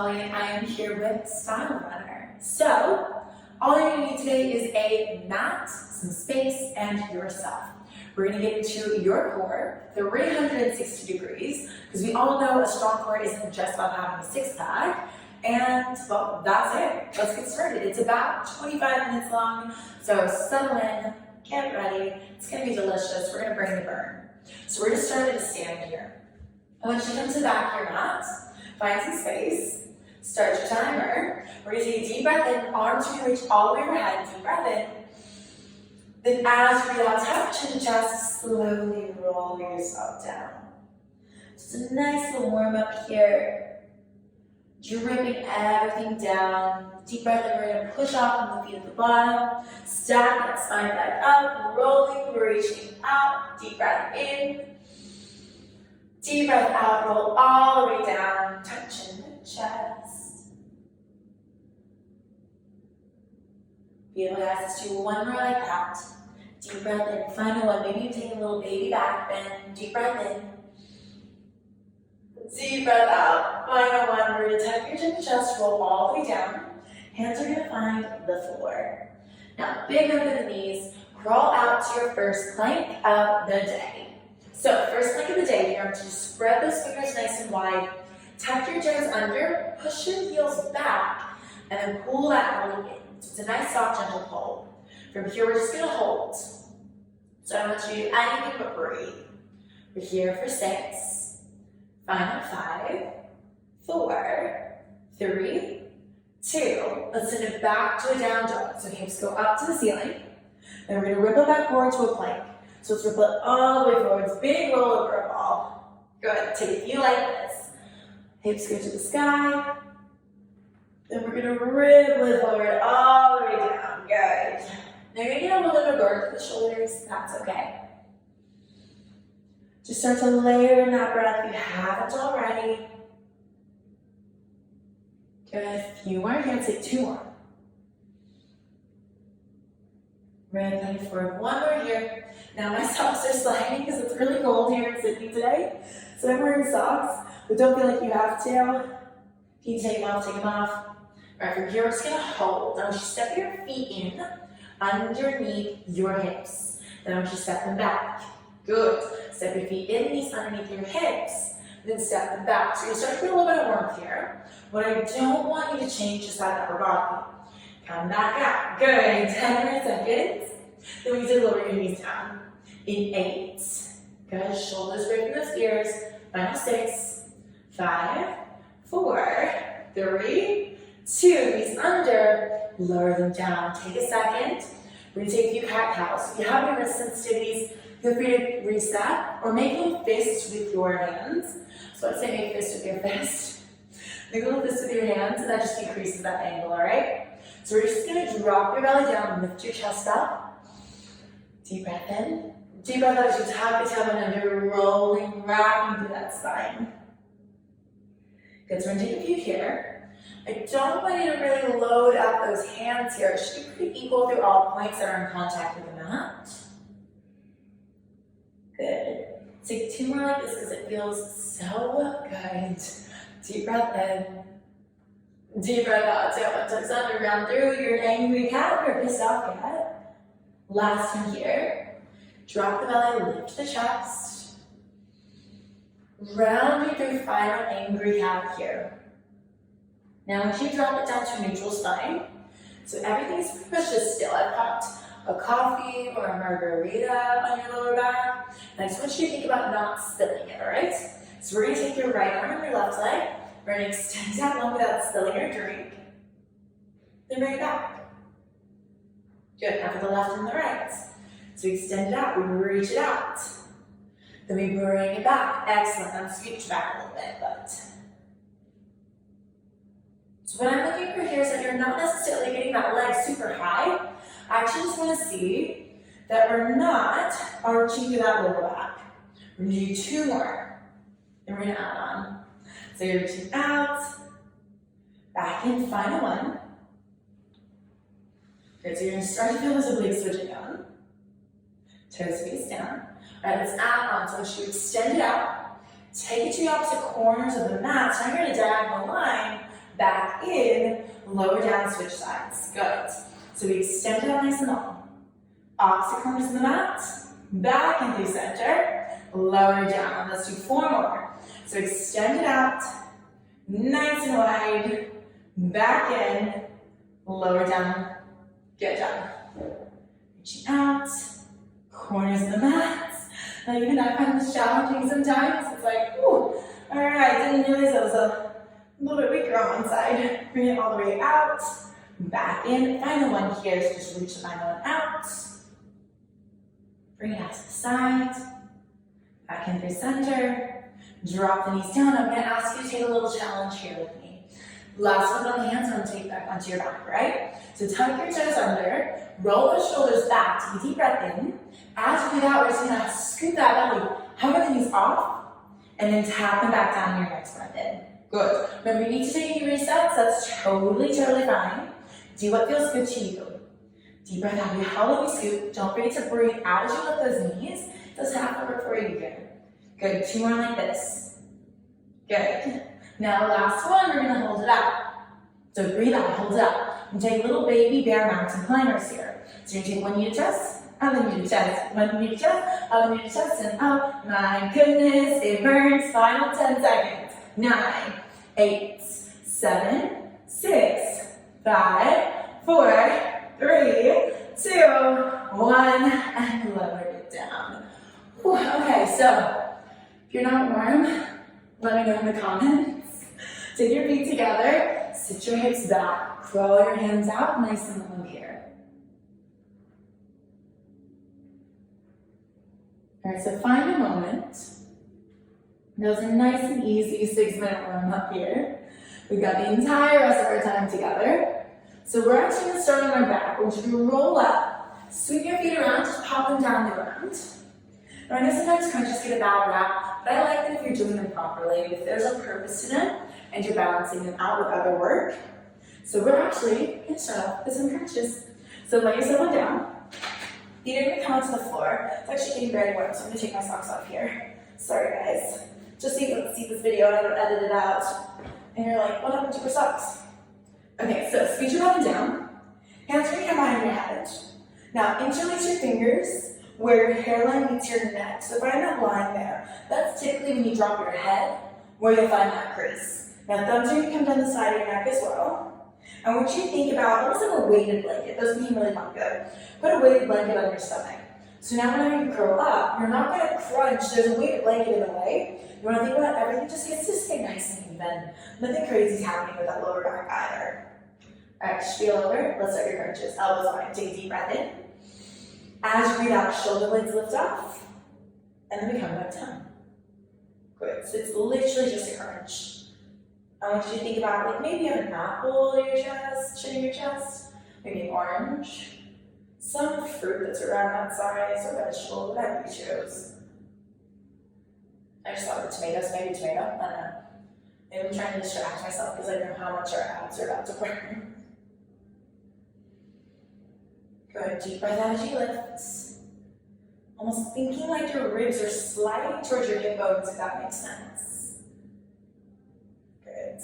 Molly, and I am here with Stylerunner. So, all you're going to need today is a mat, some space, and yourself. We're going to get into your core, 360 degrees, because we all know a strong core isn't just about having a six-pack. And, well, that's it. Let's get started. It's about 25 minutes long, so settle in, get ready. It's going to be delicious. We're going to bring the burn. So we're going to start at a stand here. I want you to come to the back of your mat, find some space, start your timer. We're going to take a deep breath in, arms are going to reach all the way overhead, deep breath in. Then as you breathe out, tuck chin to chest, slowly roll yourself down. Just a nice little warm up here. Dripping everything down. Deep breath in, we're going to push off from the feet at the bottom. Stack that spine back up, rolling, reaching out. Deep breath in. Deep breath out, roll all the way down, tuck chin to chest. Beautiful, guys. Let's do one more like that. Deep breath in, final one. Maybe you take a little baby back bend. Deep breath in. Deep breath out, final one. We're going to tuck your chin to chest, roll all the way down. Hands are going to find the floor. Now, big bend in the knees. Crawl out to your first plank of the day. So, first plank of the day, you're going to spread those fingers nice and wide. Tuck your toes under, push your heels back, and then pull that belly in. So it's a nice, soft, gentle pull. From here, we're just going to hold. So I don't want you to do anything but breathe. We're here for 6, final 5, 4, 3, 2. Let's send it back to a down dog. So hips go up to the ceiling. Then we're going to ripple back forward to a plank. So let's ripple it all the way forwards. Big roll over a ball. Good. Take a few like this. Hips go to the sky. Then we're going to ripple it forward all the way down. Good. Now you're going to get a little bit of burn to the shoulders. That's okay. Just start to layer in that breath if you haven't already. Good. A few more. You're going to take 2 more. Rippling forward. One more here. Now my socks are sliding because it's really cold here in Sydney today. So I'm wearing socks, but don't feel like you have to. If you can take them off, take them off. All right, from here, we're just gonna hold. I want you to step your feet in underneath your hips. Then I want you to step them back. Good. Step your feet in, knees underneath your hips. Then step them back. So you're starting to get a little bit of warmth here. What I don't want you to change is that upper body. Come back out. Good. 10 more seconds. Then we can lower your knees down. In 8. Good. Shoulders away from those ears. Final 6, 5, 4, 3, 2. Knees under. Lower them down. Take a second. We're going to take a few cat-cows. If you have any wrist sensitivities, feel free to reset or make a little fist with your hands. So let's say make a fist with your fist. Make a little fist with your hands, and that just decreases that angle, all right? So we're just going to drop your belly down, lift your chest up. Deep breath in. Deep breath out as you tap the tailbone under, rolling, wrapping through that spine. Good, so we're going to take a few here. I don't want you to really load up those hands here. It should be pretty equal through all points that are in contact with the mat. Good. Take 2 more like this because it feels so good. Deep breath in. Deep breath out, tailbone tucks under, round through. You're an angry cat or pissed off cat. Last one here. Drop the belly, lift the chest. Rounding through final angry cat here. Now once you drop it down to a neutral spine, so everything's pretty much just still. I've popped a coffee or a margarita on your lower back. And I just want you to think about not spilling it, all right? So we're going to take your right arm and your left leg. We're going to extend that one without spilling your drink. Then bring it back. Good. Now for the left and the right. So we extend it out. We reach it out. Then we bring it back. Excellent. Now scooch back a little bit, but. So what I'm looking for here is that you're not necessarily getting that leg super high. I actually just want to see that we're not arching through that lower back. We're going to do 2 more. Then we're going to add on. So you're reaching out, back in, final 1. Good, so you're going to start to feel those obliques switching on. Toes face down. All right, let's add on. So once you extend it out, take it to the opposite corners of the mat. So now you're in a diagonal line. back in, lower down, switch sides. Good. So we extend it out nice and long. Opposite corners of the mat, back and through center, lower down. Let's do 4 more. So extend it out, nice and wide, back in, lower down, get down. Reaching out, corners of the mat. Now even I find this challenging sometimes. It's like, ooh, all right, didn't realize I was a little bit weaker on one side. Bring it all the way out, back in. Final one here is just reach the final one out. Bring it out to the side, back in through center. Drop the knees down. I'm gonna ask you to take a little challenge here with me. Last one on the hands, I'm gonna take back onto your back, right? So tuck your toes under, roll those shoulders back, take a deep breath in. As you breathe out, we're just gonna scoop that belly, hover the knees off, and then tap them back down in your next breath in. Good. Remember, you need to take any resets, that's totally fine. Do what feels good to you. Deep breath out, you hollow, you scoop. Don't forget to breathe out as you lift those knees. It does half the work for you here. Good, 2 more like this. Good. Now the last one, we're gonna hold it out. So breathe out, hold it out. And take little baby bear mountain climbers here. So you're gonna take 1 knee to chest, other knee to chest, 1 knee to chest, other knee to chest, and up. My goodness, it burns. Final 10 seconds. 9, 8, 7, 6, 5, 4, 3, 2, 1, and lower it down. Whew, okay, so if you're not warm, let me know in the comments. Take your feet together, sit your hips back, crawl your hands out, nice and long here. All right, so find a moment. That was a nice and easy 6-minute warm up here. We've got the entire rest of our time together. So we're actually going to start on our back. We're just going to roll up, sweep your feet around, just pop them down the ground. Now I know sometimes crunches get a bad rap, but I like that if you're doing them properly, if there's a purpose to them, and you're balancing them out with other work. So we're actually going to start off with some crunches. So lay yourself on down. Feet are going to come onto the floor. It's actually getting very warm, so I'm going to take my socks off here. Sorry guys. Just so you can see this video and I don't edit it out. And you're like, what happened to your socks? Okay, so squeeze your bottom down. Hands are going to come behind your head. Now interlace your fingers where your hairline meets your neck. So find that line there. That's typically when you drop your head, where you'll find that crease. Now thumbs are going to come down the side of your neck as well. I want you to think about almost like a weighted blanket. Those being really not good. Put a weighted blanket on your stomach. So now whenever you curl up, you're not going to crunch. There's a weighted blanket in the way. You want to think about everything just gets to stay nice and even. Nothing crazy is happening with that lower back either. All right, feel over. Let's start your crunches. Elbows wide. Take a deep breath in. As you breathe out, shoulder blades lift off. And then we come back down. Good. So it's literally just a crunch. I want you to think about like maybe you have an apple in your chest, chin in your chest, maybe an orange, some fruit that's around that size, or vegetable, whatever you choose. I just thought of tomatoes, maybe tomato, I don't know. Maybe I'm trying to distract myself because I know how much our abs are about to burn. Good, deep breath out as you lift. Almost thinking like your ribs are sliding towards your hip bones, if that makes sense. Good.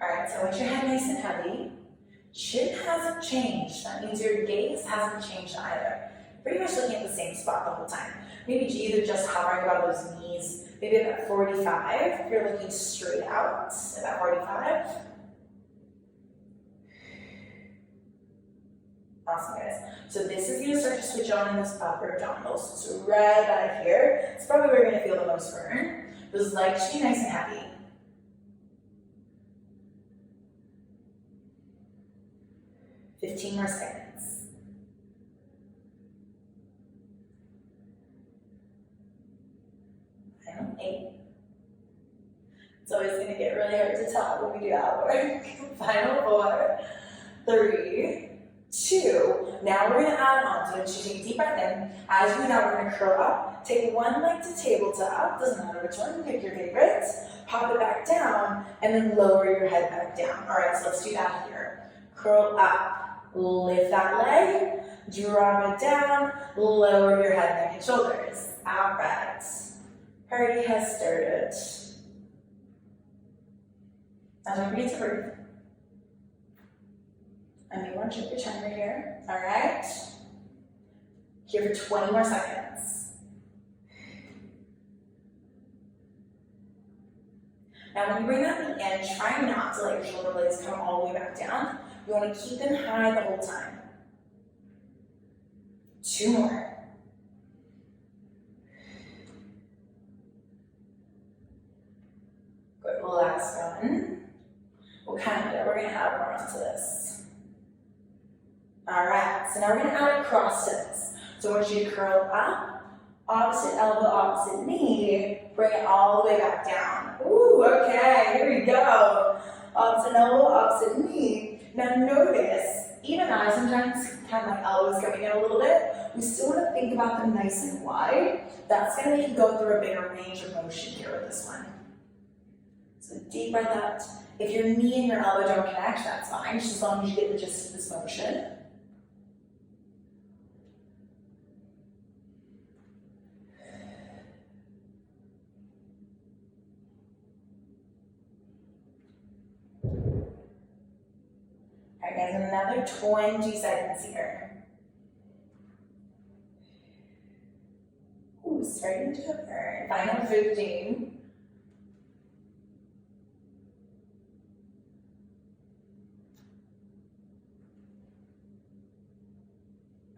Alright, so with your head nice and heavy, chin hasn't changed. That means your gaze hasn't changed either. Pretty much looking at the same spot the whole time. Maybe either just hovering about those knees, maybe at that 45, if you're looking straight out at that 45. Awesome, guys. So this is going to start to switch on in those upper abdominals. So right out here, it's probably where you're going to feel the most burn. Those legs should be nice and heavy. $15 more seconds. Final 8. It's always going to get really hard to tell when we do that work. Final 4, 3, 2. Now we're going to add on to it. So take a deep breath in. As you now, we're going to curl up. Take one leg to tabletop. Doesn't matter which one. Pick your favorites. Pop it back down, and then lower your head back down. All right, so let's do that here. Curl up. Lift that leg. Drop it down, lower your head, neck, and shoulders. All right. Party has started. Now don't forget to breathe. And you want to check your timer here. All right. Here for 20 more seconds. Now when you bring that knee in, try not to let your shoulder blades come all the way back down. You want to keep them high the whole time. 2 more. Good, last one. We'll kind of, we're going to add more onto this. All right, so now we're going to add a cross to this. So I want you to curl up, opposite elbow, opposite knee, bring it all the way back down. Ooh, okay, here we go. Opposite elbow, opposite knee. Now notice, even I sometimes have my elbows coming in a little bit. We still want to think about them nice and wide. That's going to make you go through a bigger range of motion here with this one. So deep breath out. If your knee and your elbow don't connect, that's fine, just as long as you get the gist of this motion. All right, guys, another 20 seconds here. Ooh, starting to burn. Final 15.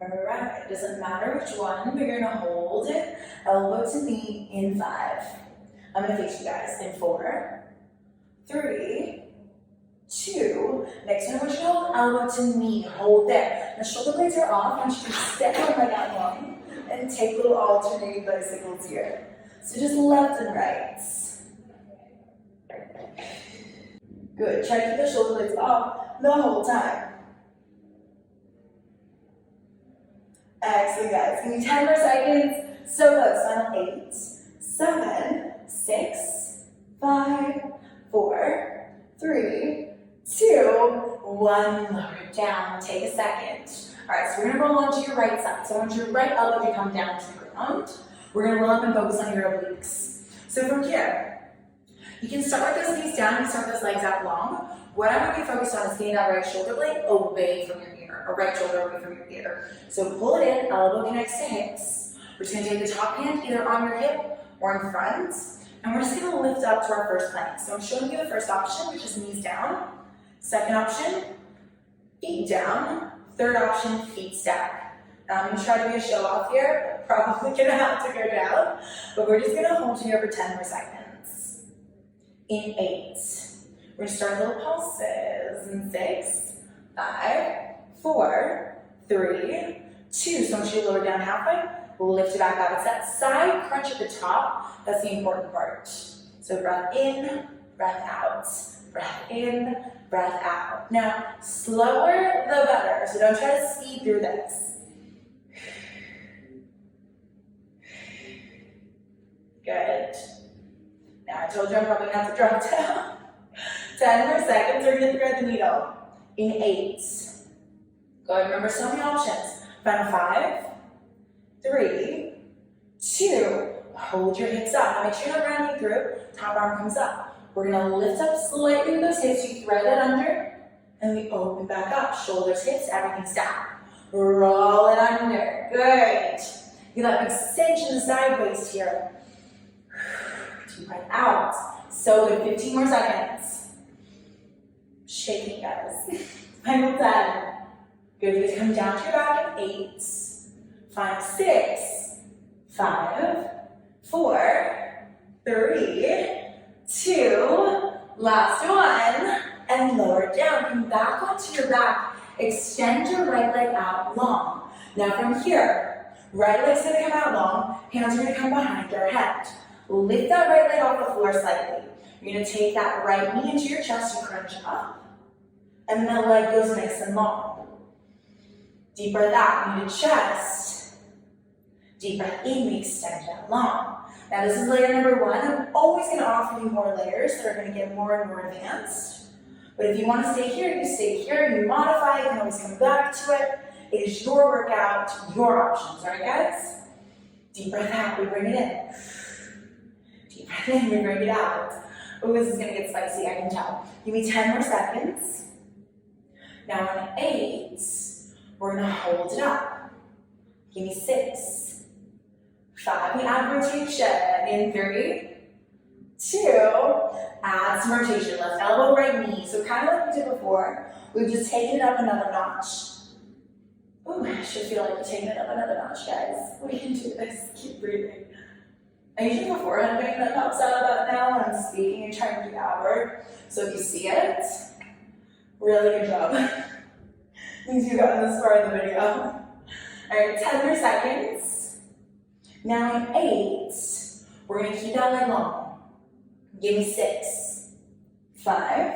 All right, it doesn't matter which one, but you're gonna hold it, elbow to knee in 5. I'm gonna face you guys in 4, 3, 2. Next one, I want you to hold elbow to knee, hold there. The shoulder blades are off, I want you to step on my that long and take little alternating bicycles here. So just left and right. Good, try to keep the shoulder blades off the whole time. Excellent, guys. Give me 10 more seconds. So close. Final 8, 7, 6, 5, 4, 3, 2, 1. Lower it down. Take a second. All right, so we're going to roll onto your right side. So I want your right elbow to come down to the ground. We're going to roll up and focus on your obliques. So from here, you can start with those knees down and start those legs out long. What I want you to focus on is getting that right shoulder blade away from your ear, or right shoulder away from your ear. So pull it in, elbow connects to hips. We're just going to take the top hand either on your hip or in front, and we're just going to lift up to our first plank. So I'm showing you the first option, which is knees down. Second option, feet down. Third option, feet stack. Now I'm going to try to be a show off here, probably going to have to go down, but we're just going to hold here for 10 more seconds. In 8. We're going to start little pulses in 6, 5, 4, 3, 2. So I want you to lower down halfway, lift it back up. It's that side crunch at the top that's the important part. So breath in, breath out, breath in, breath out. Now, slower the better, so don't try to speed through this. Good. Now I told you I'm probably going to have to drop down. 10 more seconds, we're going to thread the needle. In 8. Go ahead, remember so many options. Final 5, 3, 2. Hold your hips up. Now make sure you're not rounding through. Top arm comes up. We're going to lift up slightly with those hips. You thread it under, and we open back up. Shoulders, hips, everything's down. Roll it under. Good. You got an extension sideways here. Deep breath out. So good. 15 more seconds. Shaking, guys. Final 10. Good. You come down to your back in 8. Final 6, 5, 4, 3, 2. Last one. And lower it down. Come back onto your back. Extend your right leg out long. Now from here, right leg's going to come out long. Hands are going to come behind your head. Lift that right leg off the floor slightly. You're going to take that right knee into your chest and crunch up. And then that leg goes nice and long. Deep breath out, knee to chest. Deep breath in, we extend that long. Now this is layer number 1. I'm always going to offer you more layers that are going to get more and more advanced. But if you want to stay here, you stay here. You modify, you can always come back to it. It is your workout, your options, all right, guys? Deep breath out, we bring it in. Deep breath in, we bring it out. Oh, this is gonna get spicy, I can tell. Give me 10 more seconds. Now on 8, we're gonna hold it up. Give me 6, 5, we add rotation in 3, 2, add some rotation, left elbow, right knee. So kind of like we did before, we've just taken it up another notch. Ooh, I should feel like we're taking it up another notch, guys. We can do this, keep breathing. I usually have a forehead vein that pops out about now when I'm speaking and trying to be outward. So if you see it, really good job. Means you've gotten this far in the video. All right, 10 more seconds. Now in 8, we're gonna keep that leg long. Give me 6, 5,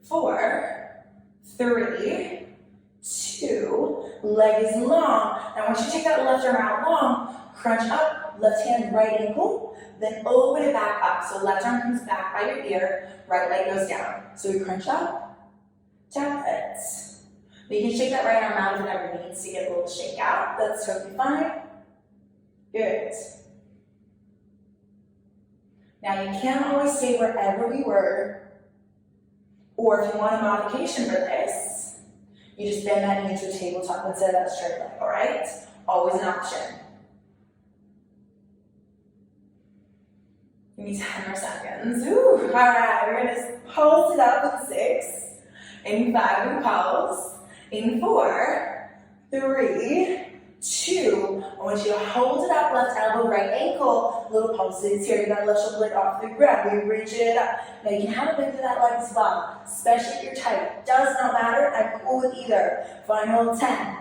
4, 3, 2, leg is long. Now once you take that left arm out long, crunch up, left hand, right ankle, then open it back up. So left arm comes back by your ear, right leg goes down. So we crunch up, tap it. But you can shake that right arm out if it ever needs to get a little shake out. That's totally fine. Good. Now you can't always stay wherever we were, or if you want a modification for this, you just bend that knee to a tabletop instead of that straight leg, all right? Always an option. Give me 10 more seconds. Ooh, all right, we're gonna pulse it up in 6, in 5, we pulse. In 4, 3, 2, I want you to hold it up, left elbow, right ankle, little pulses here, you got left shoulder blade off the ground, we reach it up. Now you can have a bend to that leg as well, especially if you're tight. Does not matter, I'm cool with either. Final 10,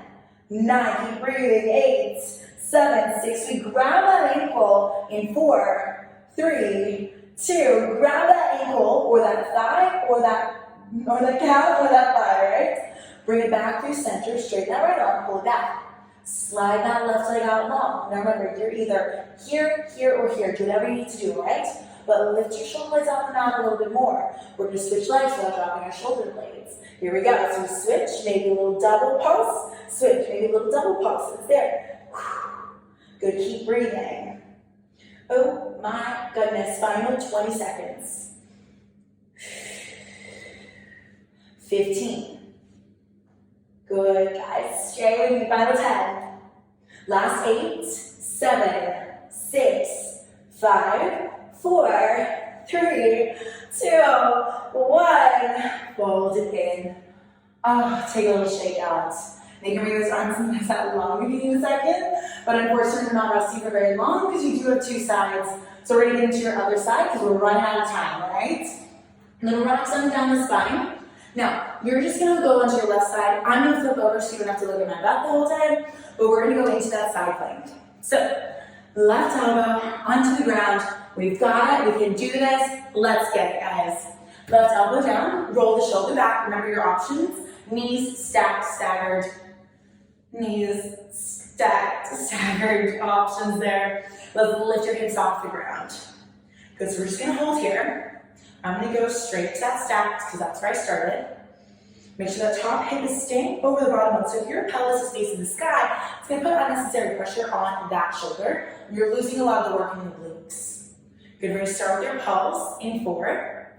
9, keep breathing, 8, 7, 6, we grab that ankle in 4, 3, 2, grab that ankle, or that thigh, or that calf, or that thigh, right? Bring it back through center, straighten that right arm, pull it back. Slide that left leg out long. Now remember, you're either here, here, or here. Do whatever you need to do, right? But lift your shoulder blades off the mat a little bit more. We're gonna switch legs without dropping our shoulder blades. Here we go, so switch, maybe a little double pulse, switch, maybe a little double pulse, it's there. Good, keep breathing. Oh my goodness, final 20 seconds. 15. Good, guys. Stay with me. Final 10. Last 8, 7, 6, 5, 4, 3, 2, 1. Fold it in. Oh, take a little shake out. They can bring those arms sometimes that long if you need a second, but unfortunately we're not resting for very long because you do have 2 sides. So we're gonna get into your other side because we're running out of time, all right? Little rocks on down the spine. Now, you're just gonna go onto your left side. I'm gonna flip over so you don't have to look at my butt the whole time, but we're gonna go into that side plank. So, left elbow onto the ground. We've got it, we can do this. Let's get it, guys. Left elbow down, roll the shoulder back. Remember your options. Knees stacked, staggered. Knees stacked, staggered options there. Let's lift your hips off the ground. Good, so we're just gonna hold here. I'm gonna go straight to that stacked because that's where I started. Make sure that top hip is staying over the bottom one. So if your pelvis is facing the sky, it's gonna put unnecessary pressure on that shoulder. You're losing a lot of the work in the glutes. Good, we're gonna start with your pulse in 4,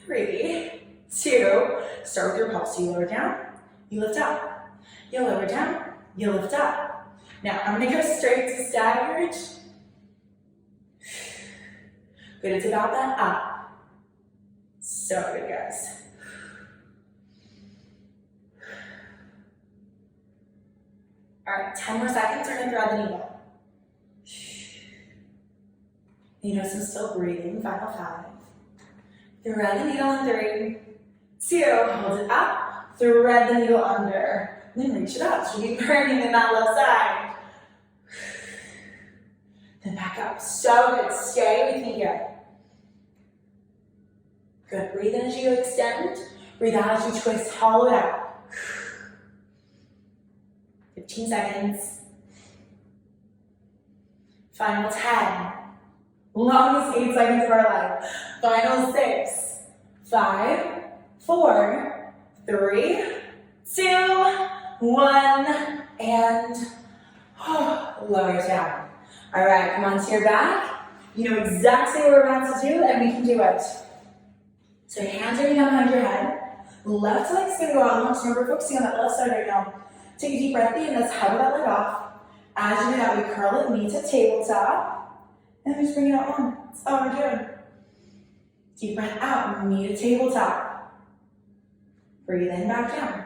3, 2. Start with your pulse. So you lower down, you lift up. You lower down, you lift up. Now I'm gonna go straight to staggered. Good, it's about that up. So good, guys. All right, 10 more seconds, we're gonna thread the needle. You notice I'm still breathing, final 5. Thread the needle in 3, 2, hold it up, thread the needle under, and then reach it up. So you're burning in that left side. Then back up, so good, stay with me here. Good, breathe in as you extend, breathe out as you twist, hollow it out. 15 seconds. Final 10. Longest 8 seconds of our life. Final 6, 5, 4, 3, 2, 1. and lower it down. All right, come onto your back. You know exactly what we're about to do, and we can do it. So your hands are going to come behind your head. Left leg's going to go out long, so remember focusing on that left side right now. Take a deep breath in, let's hover that leg off. As you do that, we curl it, knee to tabletop, and then we just bring it out long. That's all we're doing. Deep breath out, knee to tabletop. Breathe in, back down.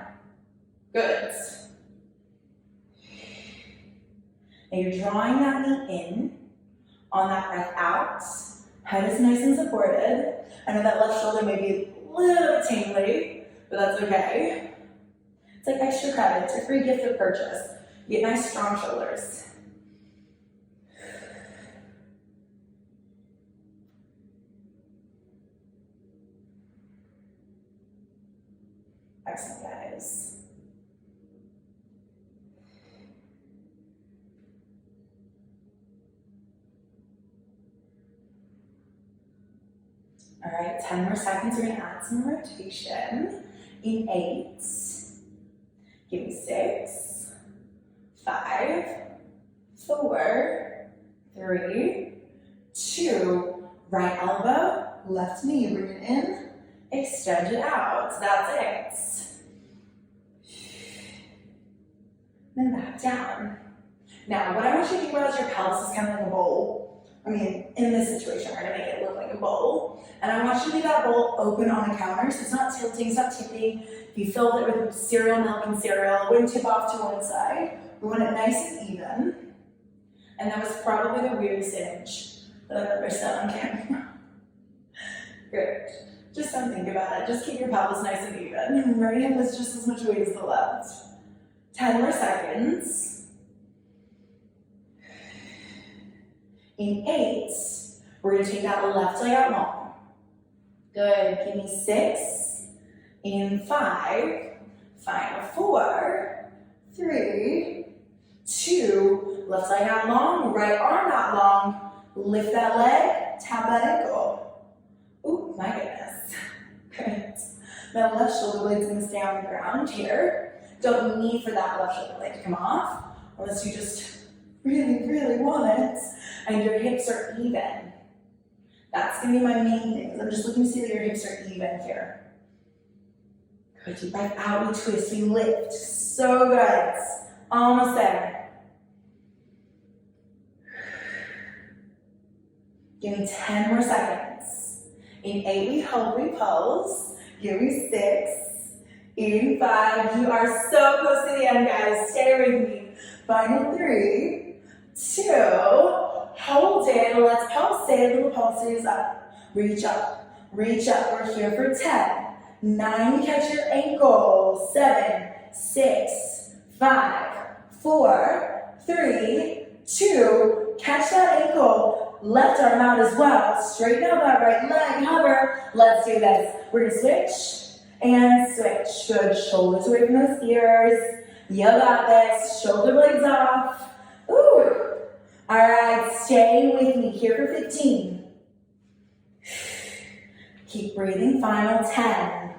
Good. Now you're drawing that knee in on that breath out. Head is nice and supported. I know that left shoulder may be a little bit tingly, but that's okay. It's like extra credit. It's a free gift of purchase. You get nice, strong shoulders. Excellent, guys. All right, 10 more seconds. We're going to add some rotation in 8. Give me 6, 5, 4, 3, 2. Right elbow, left knee. Bring it in, extend it out. That's it. Then back down. Now, what I want you to think about is your pelvis is kind of like a bowl. I mean, in this situation, we're gonna make it look like a bowl. And I want you to leave that bowl open on the counter, so it's not tilting, it's not tipping. If you filled it with cereal, milk, and cereal, it wouldn't tip off to one side. We want it nice and even. And that was probably the weirdest image that I've ever said on camera. Good. Just don't think about it. Just keep your pelvis nice and even. Right hip is just as much weight as the left. 10 more seconds. In 8, we're going to take that left leg out long. Good. Give me 6. In 5. Final 4. 3. 2. Left leg out long. Right arm out long. Lift that leg. Tap that ankle. Ooh, my goodness. Good. Now left shoulder blade's going to stay on the ground here. Don't need for that left shoulder blade to come off unless you just really, really want it. And your hips are even. That's going to be my main thing. I'm just looking to see that your hips are even here. Good. Deep breath out, we twist, we lift. So good. Almost there. Give me 10 more seconds. In 8, we hold, we pose. Give me 6. In 5, you are so close to the end, guys. Stay with me. Final 3, 2, hold it. Let's pulse it. Little pulses up. Reach up. Reach up. We're here for 10. 9, catch your ankle. 7, 6, 5, 4, 3, 2, catch that ankle. Left arm out as well. Straighten out that right leg. Hover. Let's do this. We're going to switch and switch. Good. Shoulders away from those ears. You got this. Shoulder blades off. Ooh. All right, stay with me here for 15. Keep breathing, final 10.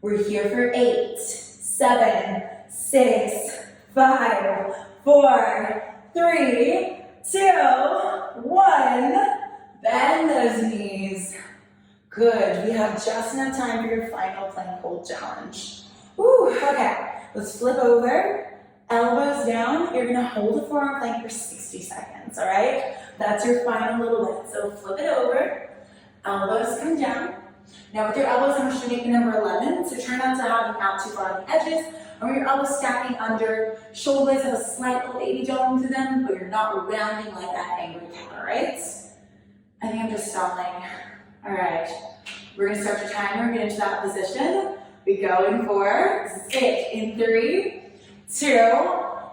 We're here for 8, 7, 6, 5, 4, 3, 2, 1. Bend those knees. Good, we have just enough time for your final plank hold challenge. Ooh, okay, let's flip over. Elbows down, you're gonna hold a forearm plank for 60 seconds, all right? That's your final little bit. So flip it over, elbows come down. Now with your elbows, I want you to make the number 11, so try not to have them out too far on the edges, or your elbows stacking under, shoulder blades have a slight little baby dome to them, but you're not rounding like that angry cat, all right? I think I'm just stalling. All right, we're gonna start your timer, get into that position. We go in 4, this is it, in 3, 2,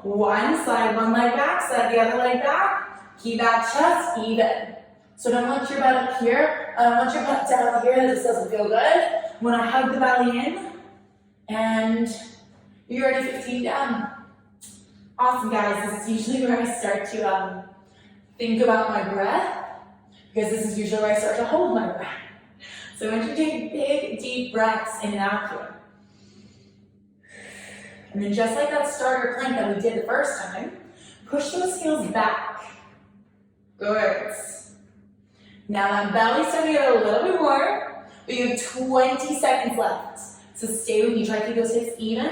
1, slide one leg back, slide the other leg back. Keep that chest even. So don't let your butt up here. I don't want your butt down here. This doesn't feel good. I want to hug the belly in. And you're already 15 down. Awesome, guys. This is usually where I start to think about my breath, because this is usually where I start to hold my breath. So I want you to take big, deep breaths in and out here. And then just like that starter plank that we did the first time, push those heels back. Good. Now that belly's starting to get a little bit more, but you have 20 seconds left. So stay with me, try to keep those hips even.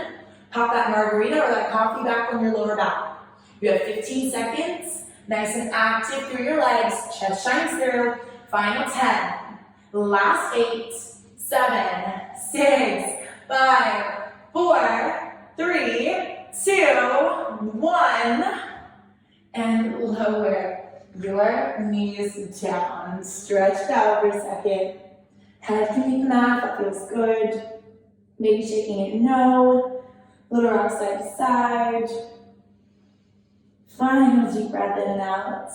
Pop that margarita or that coffee back on your lower back. You have 15 seconds, nice and active through your legs, chest shines through. Final 10, last 8, 7, 6, 5, 4, 3, 2, 1, and lower your knees down. Stretch out for a second. Head can meet the mat, that feels good. Maybe shaking it no. Little rock side to side. Final deep breath in and out.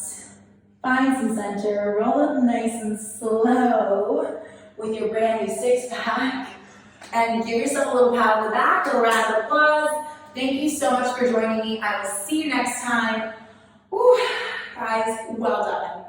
Find some center. Roll up nice and slow with your brand new six pack. And give yourself a little pat on the back, a round of applause. Thank you so much for joining me. I will see you next time. Whew, guys, well done.